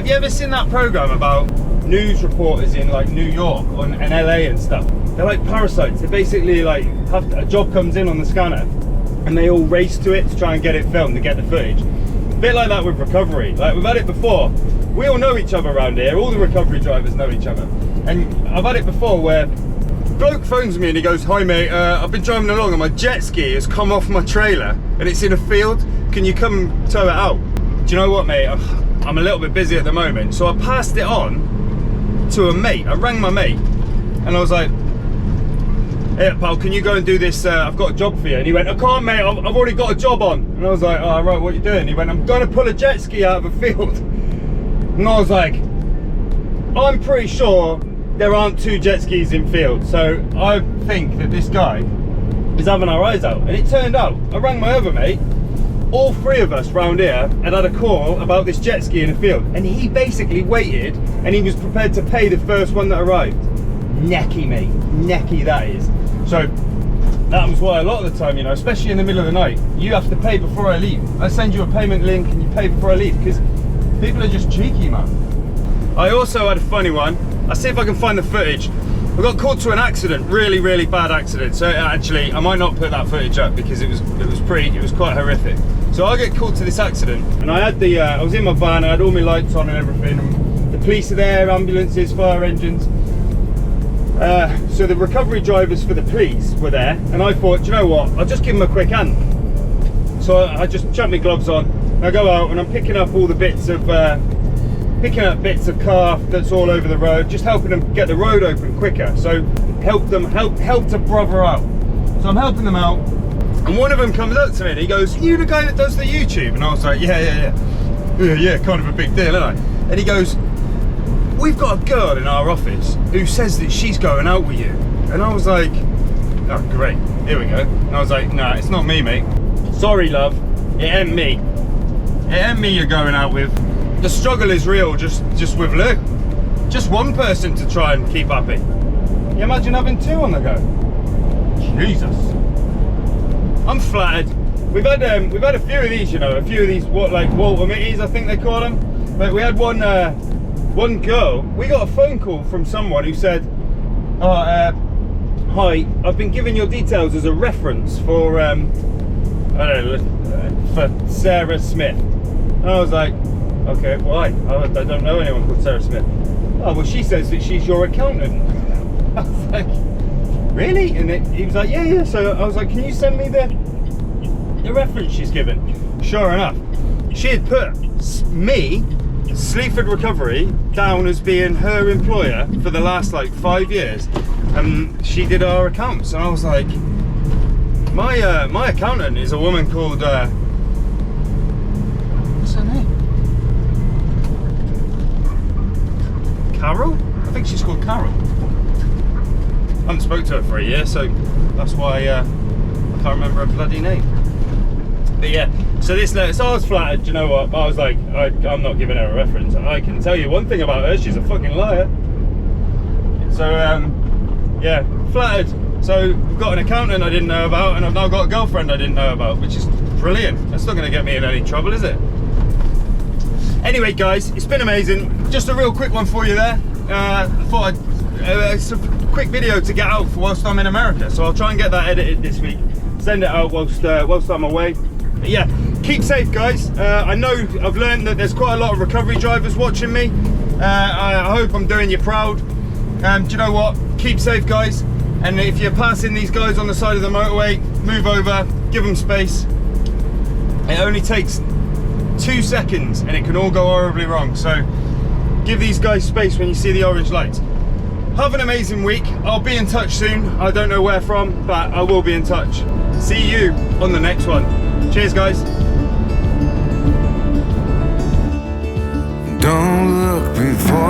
Have you ever seen that program about news reporters in like New York and LA and stuff? They're like parasites. They basically like have a job comes in on the scanner and they all race to it to try and get it filmed, to get the footage. A bit like that with recovery. Like, we've had it before. We all know each other around here. All the recovery drivers know each other. And I've had it before where bloke phones me and he goes, "Hi mate, I've been driving along and my jet ski has come off my trailer and it's in a field. Can you come tow it out?" Do you know what, mate? I'm a little bit busy at the moment. So I passed it on to a mate. I rang my mate and I was like, "Hey pal, can you go and do this? I've got a job for you." And he went, "I can't mate, I've already got a job on." And I was like, "Oh right, what are you doing?" He went, "I'm going to pull a jet ski out of a field." And I was like, I'm pretty sure there aren't 2 jet skis in field. So I think that this guy is having our eyes out. And it turned out, I rang my other mate, all 3 of us round here had a call about this jet ski in a field. And he basically waited and he was prepared to pay the first one that arrived. Necky, mate, necky that is. So that was why a lot of the time, you know, especially in the middle of the night, you have to pay before I leave. I send you a payment link and you pay before I leave because people are just cheeky, man. I also had a funny one. I'll see if I can find the footage. I got called to an accident, really, really bad accident. So actually, I might not put that footage up because it was quite horrific. So I get called to this accident, and I had I was in my van, I had all my lights on and everything. And the police are there, ambulances, fire engines. So the recovery drivers for the police were there, and I thought, do you know what? I'll just give them a quick hand. So I just chuck my gloves on. I go out and I'm picking up all the bits of car that's all over the road, just helping them get the road open quicker. So help a brother out. So I'm helping them out, and one of them comes up to me and he goes, "Are you the guy that does the YouTube?" And I was like, yeah, kind of a big deal, isn't I? And he goes, "We've got a girl in our office who says that she's going out with you." And I was like, "Oh great, here we go." And I was like, "Nah, it's not me, mate. Sorry, love, it ain't me. It ain't me you're going out with. The struggle is real, just with Lou. Just one person to try and keep happy. You imagine having 2 on the go? Jesus. I'm flattered. We've had a few of these, you know, what, like Walter Mitties, I think they call them. But we had one girl. We got a phone call from someone who said, "Hi, I've been given your details as a reference for I don't know, for Sarah Smith." And I was like, "Okay, why? I don't know anyone called Sarah Smith." "Oh, well, she says that she's your accountant." I was like, "Really?" And he was like, yeah. So I was like, "Can you send me the reference she's given?" Sure enough, she had put me, Sleaford Recovery, down as being her employer for the last like 5 years, and she did our accounts. And I was like, my accountant is a woman called what's her name? Carol? I think she's called Carol. I haven't spoke to her for a year, so that's why I can't remember her bloody name. But yeah, so this letter, so I was flattered, you know what? I was like, I'm not giving her a reference. I can tell you one thing about her, she's a fucking liar. So yeah, flattered. So we've got an accountant I didn't know about, and I've now got a girlfriend I didn't know about, which is brilliant. That's not going to get me in any trouble, is it? Anyway guys, it's been amazing. Just a real quick one for you there. I thought it's a quick video to get out for whilst I'm in America, so I'll try and get that edited this week, send it out whilst I'm away. But yeah, keep safe guys. I know I've learned that there's quite a lot of recovery drivers watching me. I hope I'm doing you proud. Do you know what? Keep safe guys, and if you're passing these guys on the side of the motorway, move over, give them space. It only takes 2 seconds and it can all go horribly wrong, so give these guys space when you see the orange lights. Have an amazing week. I'll be in touch soon. I don't know where from, but I will be in touch. See you on the next one. Cheers guys. Don't look before